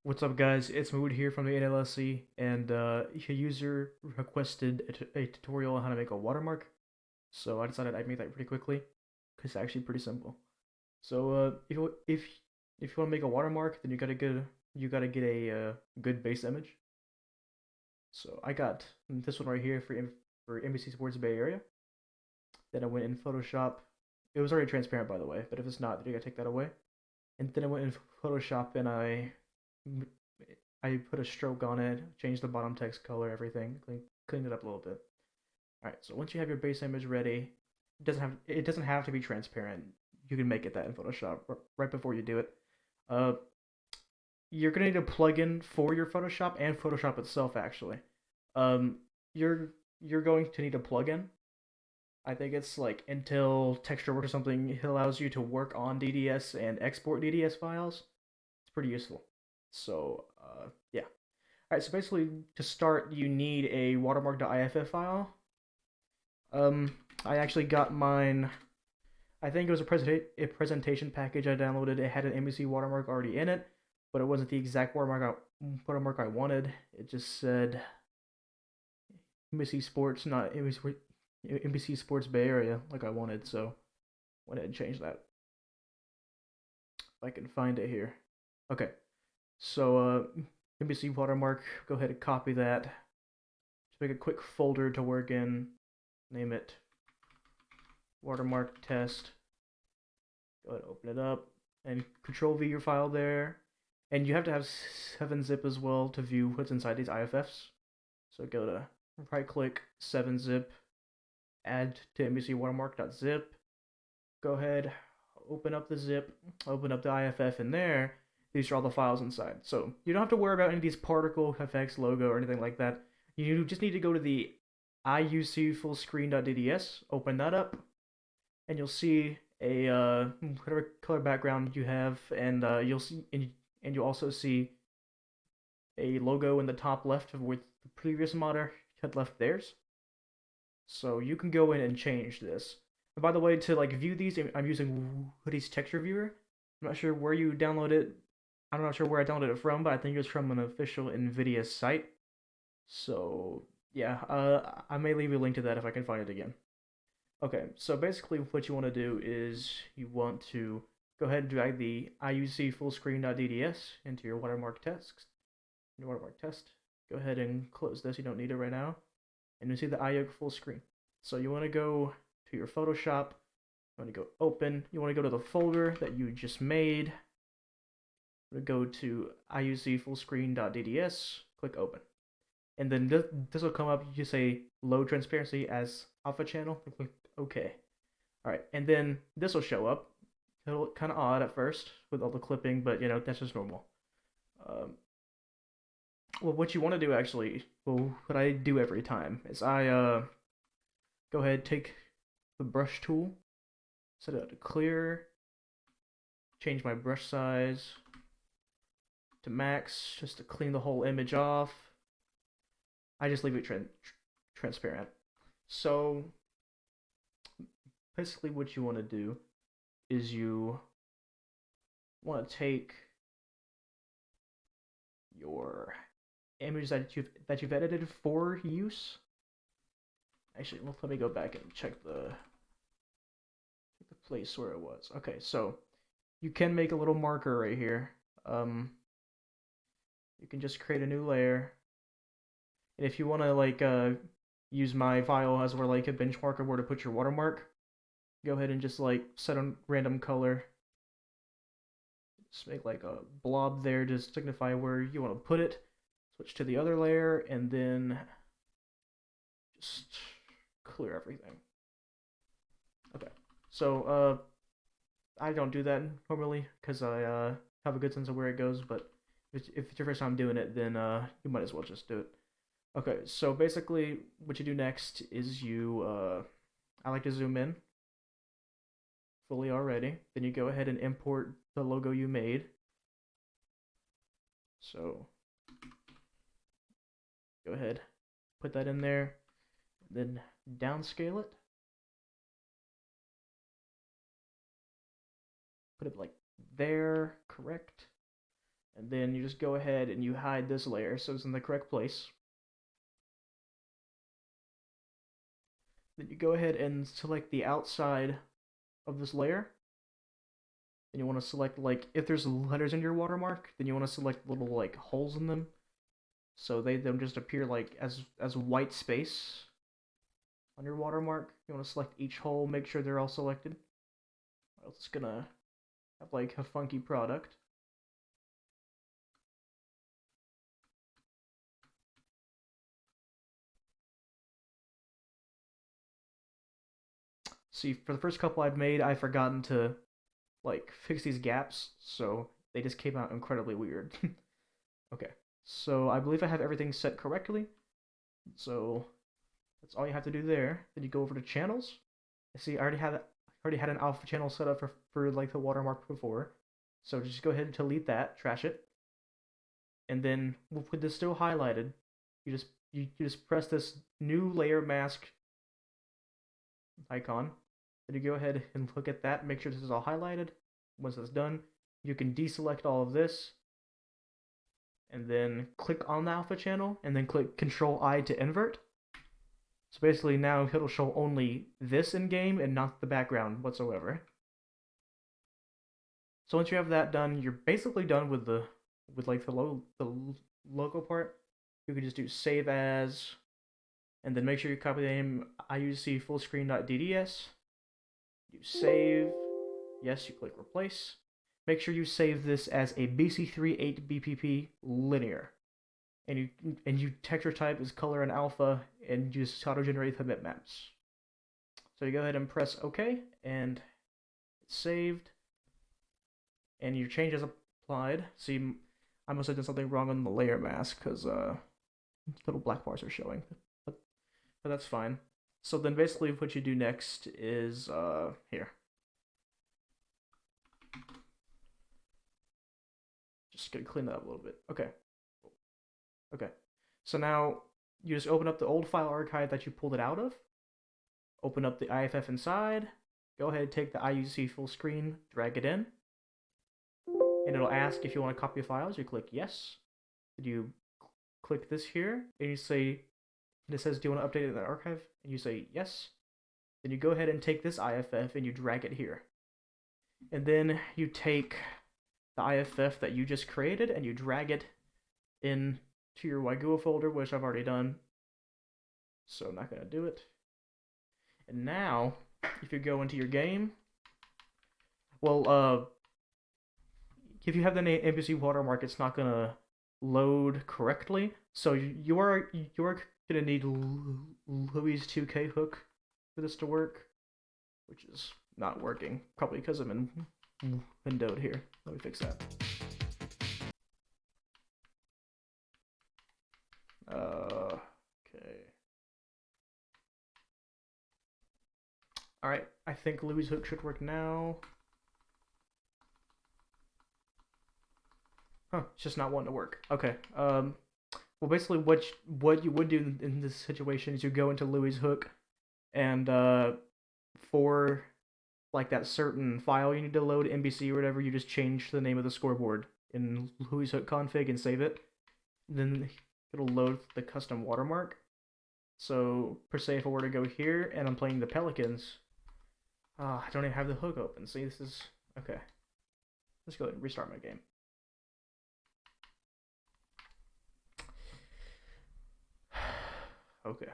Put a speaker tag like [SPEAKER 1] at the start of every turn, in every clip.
[SPEAKER 1] What's up, guys? It's Mood here from the NLSC, and a user requested a tutorial on how to make a watermark. So I decided I'd make that pretty quickly, because it's actually pretty simple. So if you want to make a watermark, then you gotta get a good base image. So I got this one right here for NBC Sports Bay Area. Then I went in Photoshop. It was already transparent, by the way, but if it's not, then you gotta take that away. And then I went in Photoshop and I put a stroke on it, changed the bottom text color, everything, cleaned it up a little bit. All right, so once you have your base image ready, it doesn't have to be transparent. You can make it that in Photoshop right before you do it. Uh, you're gonna need a plugin for your Photoshop and Photoshop itself actually. Um, you're you're going to need a plugin. I think it's like Intel TextureWorks or something. It allows you to work on DDS and export DDS files. It's pretty useful. So yeah. All right. So basically, to start, you need a watermark.iff file. I actually got mine. I think it was a presentation package I downloaded. It had an MVC watermark already in it, but it wasn't the exact watermark I wanted. It just said NBC Sports, not NBC Sports Bay Area, like I wanted. So went ahead and changed that. If I can find it here. Okay. So NBC watermark. Go ahead and copy that. Just make a quick folder to work in. Name it watermark test. Go ahead and open it up and control V your file there. And you have to have 7-zip as well to view what's inside these IFFs. So go to right click 7-zip, add to MBC watermark.zip. Go ahead, open up the zip, open up the IFF in there. These are all the files inside. So you don't have to worry about any of these particle effects, logo, or anything like that. You just need to go to the IUC fullscreen.dds, open that up, and you'll see a whatever color background you have, and you'll also see a logo in the top left of where the previous modder had left theirs. So you can go in and change this. And by the way, to like view these, I'm using Hoodie's texture viewer. I'm not sure where you download it. I'm not sure where I downloaded it from, but I think it was from an official NVIDIA site. So yeah, I may leave a link to that if I can find it again. Okay, so basically what you want to do is you want to go ahead and drag the IUC fullscreen.dds into your watermark test. Your watermark test. Go ahead and close this. You don't need it right now. And you see the IUC full screen. So you want to go to your Photoshop. You want to go open. You want to go to the folder that you just made. You want to go to IUC fullscreen.dds. Click open. And then this will come up. You say load transparency as alpha channel. Click OK. All right, and then this will show up. It'll look kind of odd at first with all the clipping, but that's just normal. Well, what you want to do actually, well, what I do every time is I go ahead, take the brush tool, set it to clear, change my brush size to max just to clean the whole image off. I just leave it transparent. So basically what you want to do is you want to take your image that you've edited for use. Actually, well, let me go back and check the place where it was. Okay, so you can make a little marker right here. You can just create a new layer, and if you want to like use my file as where like a benchmark of where to put your watermark, go ahead and just like set a random color. Just make like a blob there to signify where you want to put it. Switch to the other layer and then just clear everything. Okay, so I don't do that normally because I have a good sense of where it goes, but if it's your first time doing it, then you might as well just do it. Okay, so basically what you do next is I like to zoom in fully already. Then you go ahead and import the logo you made. So go ahead, put that in there, then downscale it. Put it like there, correct. And then you just go ahead and you hide this layer so it's in the correct place. Then you go ahead and select the outside of this layer. Then you want to select, like, if there's letters in your watermark, then you want to select little like holes in them, so they don't just appear like as white space on your watermark. You want to select each hole, make sure they're all selected, or else it's gonna have like a funky product. See, for the first couple I've made, I've forgotten to like fix these gaps, so they just came out incredibly weird. Okay, so I believe I have everything set correctly. So that's all you have to do there. Then you go over to channels. I see I already had an alpha channel set up for like the watermark before. So just go ahead and delete that, trash it. And then with this still highlighted, you just press this new layer mask icon. Then you go ahead and look at that, make sure this is all highlighted. Once that's done, you can deselect all of this and then click on the alpha channel and then click Control I to invert. So basically now it'll show only this in game and not the background whatsoever. So once you have that done, you're basically done with the logo part. You can just do save as, and then make sure you copy the name IUC fullscreen.dds. You save, yes, you click replace. Make sure you save this as a BC38BPP linear, and you texture type is color and alpha, and you just auto generate the bitmaps. So you go ahead and press OK, and it's saved, and your change is applied. See, I must have done something wrong on the layer mask because little black bars are showing, but that's fine. So then basically what you do next is here. Just gonna clean that up a little bit. Okay. Okay. So now you just open up the old file archive that you pulled it out of. Open up the IFF inside. Go ahead and take the IUC full screen, drag it in. And it'll ask if you want to copy files. You click yes. Then you click this here and you say, and it says, do you want to update it in the archive? And you say yes. Then you go ahead and take this IFF and you drag it here. And then you take the IFF that you just created and you drag it into your Waigua folder, which I've already done. So I'm not going to do it. And now, if you go into your game, well, if you have the NPC watermark, it's not going to load correctly. So you are gonna need Louis 2K hook for this to work, which is not working, probably because I'm in windowed here. Let me fix that. Okay. All right, I think Louis hook should work now. Huh, it's just not wanting to work. Okay. Well, basically, what you would do in this situation is you go into Louis' hook, and for like that certain file you need to load, NBC or whatever, you just change the name of the scoreboard in Louis' hook config and save it. Then it'll load the custom watermark. So per se, if I were to go here and I'm playing the Pelicans, I don't even have the hook open. See, this is okay. Let's go ahead and restart my game. Okay.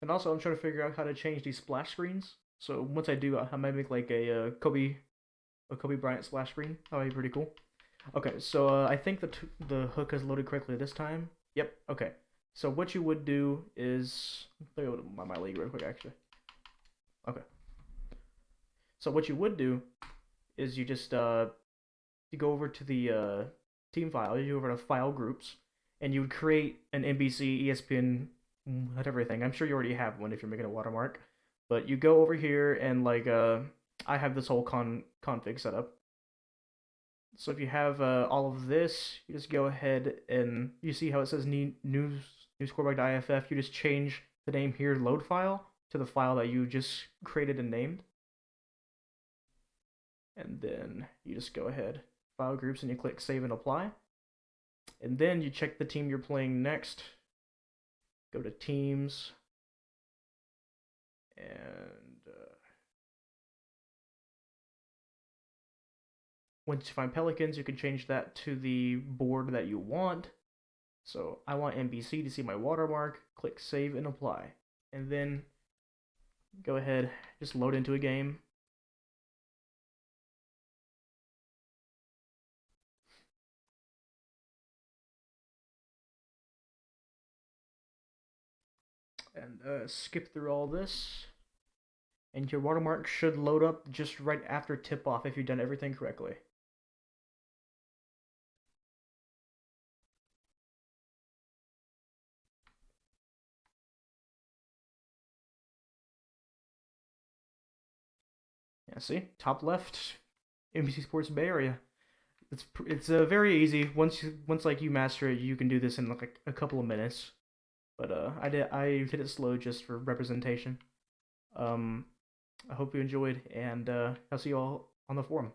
[SPEAKER 1] And also, I'm trying to figure out how to change these splash screens. So once I do, I might make like a Kobe Bryant splash screen. That would be pretty cool. Okay, so I think the hook has loaded correctly this time. Yep. Okay. So what you would do is, let me go to my league real quick, actually. Okay. So what you would do is you just you go over to the team file. You go over to file groups, and you would create an NBC, ESPN, whatever thing. I'm sure you already have one if you're making a watermark. But you go over here and like I have this whole config set up. So if you have all of this, you just go ahead and you see how it says new scorebug.iff. You just change the name here, load file, to the file that you just created and named. And then you just go ahead, file groups, and you click save and apply. And then you check the team you're playing next. Go to teams. And once you find Pelicans, you can change that to the board that you want. So I want NBC to see my watermark. Click save and apply. And then go ahead, just load into a game. And skip through all this. And your watermark should load up just right after tip off if you've done everything correctly. Yeah, see, top left, NBC Sports Bay Area. It's very easy. Once like you master it, you can do this in like a couple of minutes. But I did it slow just for representation. Um, I hope you enjoyed, and I'll see you all on the forum.